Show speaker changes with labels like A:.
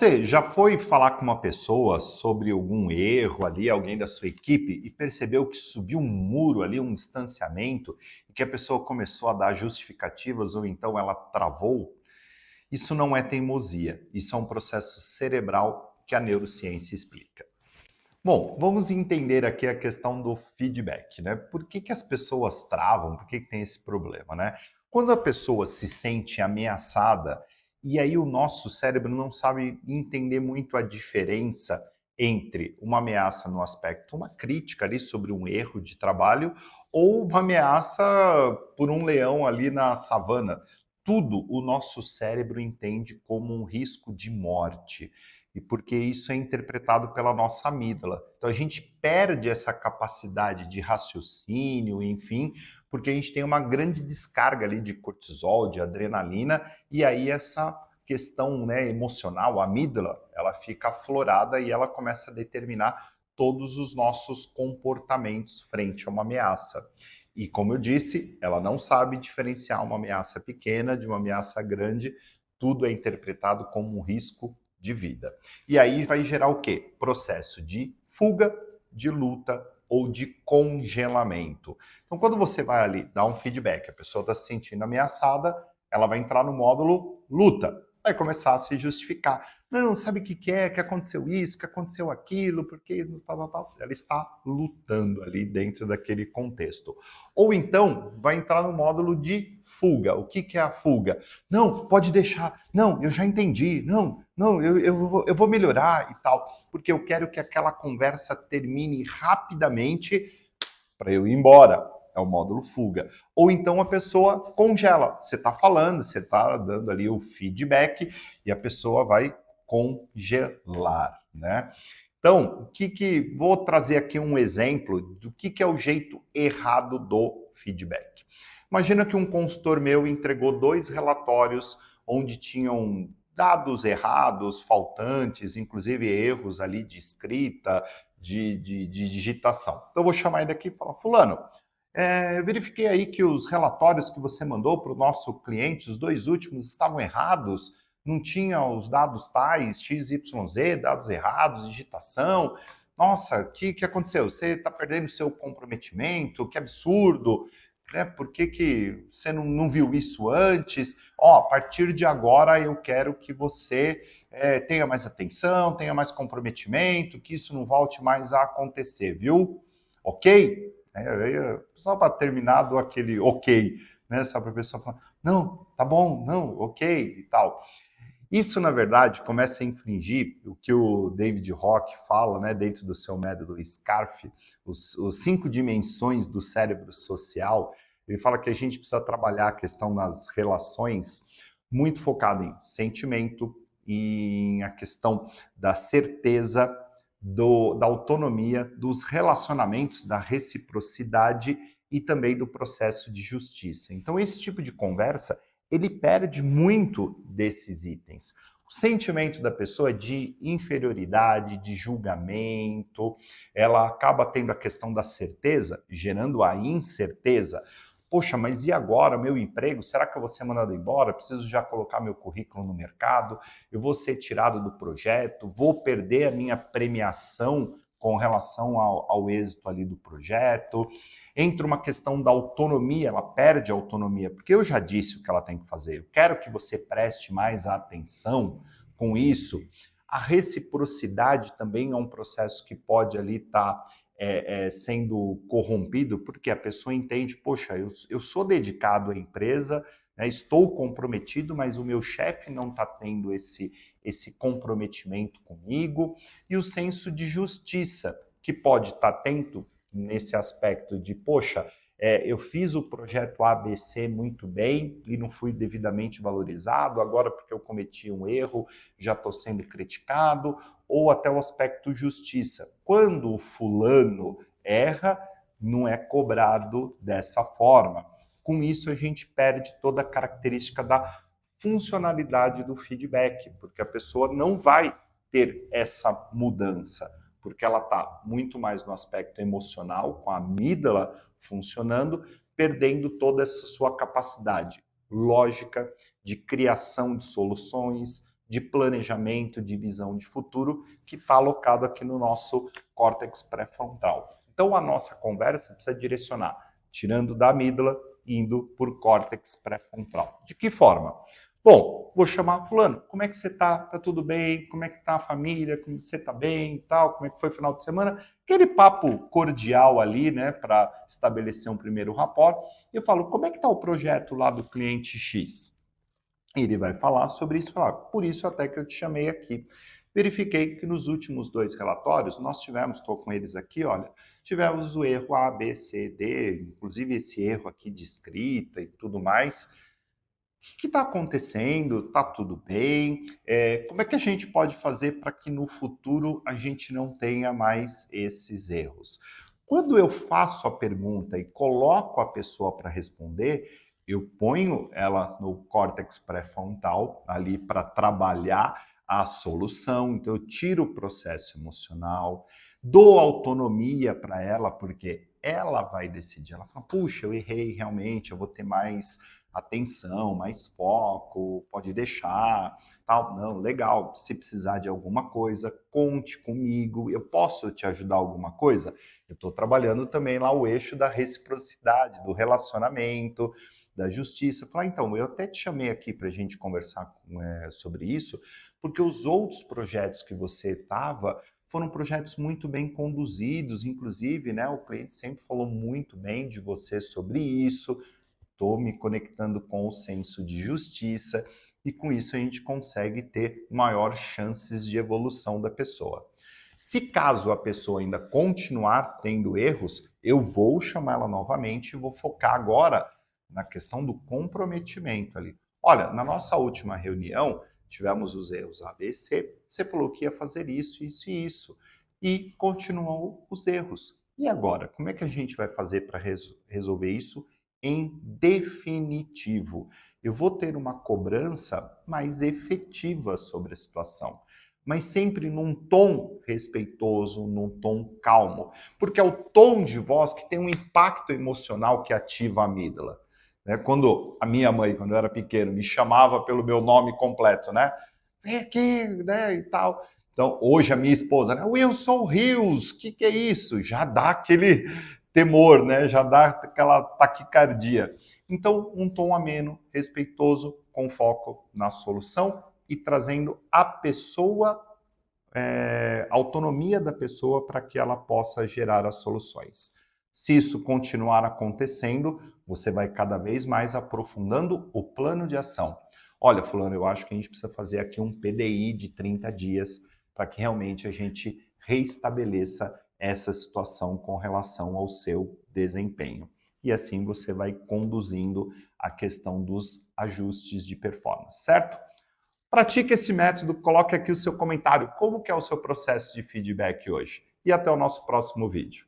A: Você já foi falar com uma pessoa sobre algum erro ali, alguém da sua equipe, e percebeu que subiu um muro ali, um distanciamento, e que a pessoa começou a dar justificativas ou então ela travou? Isso não é teimosia, isso é um processo cerebral que a neurociência explica. Bom, vamos entender aqui a questão do feedback, né? Por que as pessoas travam? Por que tem esse problema, né? Quando a pessoa se sente ameaçada, e aí o nosso cérebro não sabe entender muito a diferença entre uma ameaça no aspecto, uma crítica ali sobre um erro de trabalho, ou uma ameaça por um leão ali na savana. Tudo o nosso cérebro entende como um risco de morte e porque isso é interpretado pela nossa amígdala. Então a gente perde essa capacidade de raciocínio, enfim, porque a gente tem uma grande descarga ali de cortisol, de adrenalina, e aí essa questão, né, emocional, a amígdala, ela fica aflorada e ela começa a determinar todos os nossos comportamentos frente a uma ameaça. E como eu disse, ela não sabe diferenciar uma ameaça pequena de uma ameaça grande, tudo é interpretado como um risco de vida. E aí vai gerar o quê? Processo de fuga, de luta ou de congelamento. Então, quando você vai ali dar um feedback, a pessoa está se sentindo ameaçada, ela vai entrar no módulo luta, vai começar a se justificar. Não, sabe o que é? Que aconteceu isso, que aconteceu aquilo, porque tal. Ela está lutando ali dentro daquele contexto. Ou então, vai entrar no módulo de fuga. O que é a fuga? Não, pode deixar. Não, eu já entendi. Não, eu vou melhorar e tal. Porque eu quero que aquela conversa termine rapidamente para eu ir embora. É o módulo fuga. Ou então a pessoa congela. Você está falando, você está dando ali o feedback e a pessoa vai congelar, né? Então, vou trazer aqui um exemplo do que é o jeito errado do feedback. Imagina que um consultor meu entregou 2 relatórios onde tinham dados errados, faltantes, inclusive erros ali de escrita, de digitação. Então, eu vou chamar ele aqui e falar, fulano, eu verifiquei aí que os relatórios que você mandou para o nosso cliente, os 2 últimos, estavam errados, não tinha os dados tais, XYZ, dados errados, digitação. Nossa, o que aconteceu? Você está perdendo o seu comprometimento? Que absurdo! Né? Por que você não viu isso antes? Ó, a partir de agora eu quero que você tenha mais atenção, tenha mais comprometimento, que isso não volte mais a acontecer, viu? Ok? Só para terminar do aquele ok, né? Só para a pessoa falar, não, tá bom, não, ok e tal. Isso, na verdade, começa a infringir o que o David Rock fala, né, dentro do seu método SCARF, os 5 dimensões do cérebro social. Ele fala que a gente precisa trabalhar a questão nas relações muito focada em sentimento, em a questão da certeza, da autonomia, dos relacionamentos, da reciprocidade e também do processo de justiça. Então, esse tipo de conversa ele perde muito desses itens. O sentimento da pessoa é de inferioridade, de julgamento, ela acaba tendo a questão da certeza, gerando a incerteza. Poxa, mas e agora, meu emprego? Será que eu vou ser mandado embora? Preciso já colocar meu currículo no mercado? Eu vou ser tirado do projeto? Vou perder a minha premiação com relação ao êxito ali do projeto? Entra uma questão da autonomia, ela perde a autonomia, porque eu já disse o que ela tem que fazer. Eu quero que você preste mais atenção com isso. A reciprocidade também é um processo que pode ali estar sendo corrompido, porque a pessoa entende, poxa, eu sou dedicado à empresa, né, estou comprometido, mas o meu chefe não está tendo esse comprometimento comigo. E o senso de justiça, que pode estar atento nesse aspecto de, poxa, eu fiz o projeto ABC muito bem e não fui devidamente valorizado, agora porque eu cometi um erro já estou sendo criticado, ou até o aspecto justiça. Quando o fulano erra, não é cobrado dessa forma. Com isso, a gente perde toda a característica da funcionalidade do feedback, porque a pessoa não vai ter essa mudança, porque ela está muito mais no aspecto emocional, com a amígdala funcionando, perdendo toda essa sua capacidade lógica de criação de soluções, de planejamento, de visão de futuro, que está alocado aqui no nosso córtex pré-frontal. Então, a nossa conversa precisa direcionar, tirando da amígdala, indo por córtex pré-frontal. De que forma? Bom, vou chamar fulano, como é que você tá? Tá tudo bem? Como é que tá a família? Como você tá bem e tal? Como é que foi o final de semana? Aquele papo cordial ali, né, para estabelecer um primeiro rapport. Eu falo, como é que tá o projeto lá do cliente X? Ele vai falar sobre isso, falar, por isso até que eu te chamei aqui. Verifiquei que nos últimos 2 relatórios nós tivemos, estou com eles aqui, olha, tivemos o erro A, B, C, D, inclusive esse erro aqui de escrita e tudo mais. O que está acontecendo? Está tudo bem? Como é que a gente pode fazer para que no futuro a gente não tenha mais esses erros? Quando eu faço a pergunta e coloco a pessoa para responder, eu ponho ela no córtex pré-frontal ali para trabalhar a solução, então eu tiro o processo emocional, dou autonomia para ela, porque ela vai decidir. Ela fala, puxa, eu errei realmente, eu vou ter mais atenção, mais foco, pode deixar, tal. Não, legal, se precisar de alguma coisa, conte comigo, eu posso te ajudar alguma coisa? Eu estou trabalhando também lá o eixo da reciprocidade, do relacionamento, da justiça. Falar, então, eu até te chamei aqui para a gente conversar sobre isso, porque os outros projetos que você estava foram projetos muito bem conduzidos, inclusive, né, o cliente sempre falou muito bem de você sobre isso, estou me conectando com o senso de justiça e com isso a gente consegue ter maior chances de evolução da pessoa. Se caso a pessoa ainda continuar tendo erros, eu vou chamar ela novamente e vou focar agora na questão do comprometimento ali. Olha, na nossa última reunião, tivemos os erros A, B, C, você falou que ia fazer isso, isso e isso, e continuou os erros. E agora, como é que a gente vai fazer para resolver isso em definitivo? Eu vou ter uma cobrança mais efetiva sobre a situação, mas sempre num tom respeitoso, num tom calmo, porque é o tom de voz que tem um impacto emocional que ativa a amígdala. Quando a minha mãe, quando eu era pequeno, me chamava pelo meu nome completo, né? Vem aqui, né, e tal. Então, hoje a minha esposa, né? Wilson Rios, o que é isso? Já dá aquele temor, né? Já dá aquela taquicardia. Então, um tom ameno, respeitoso, com foco na solução e trazendo a pessoa, a autonomia da pessoa para que ela possa gerar as soluções. Se isso continuar acontecendo, você vai cada vez mais aprofundando o plano de ação. Olha, fulano, eu acho que a gente precisa fazer aqui um PDI de 30 dias para que realmente a gente reestabeleça essa situação com relação ao seu desempenho. E assim você vai conduzindo a questão dos ajustes de performance, certo? Pratique esse método, coloque aqui o seu comentário, como que é o seu processo de feedback hoje. E até o nosso próximo vídeo.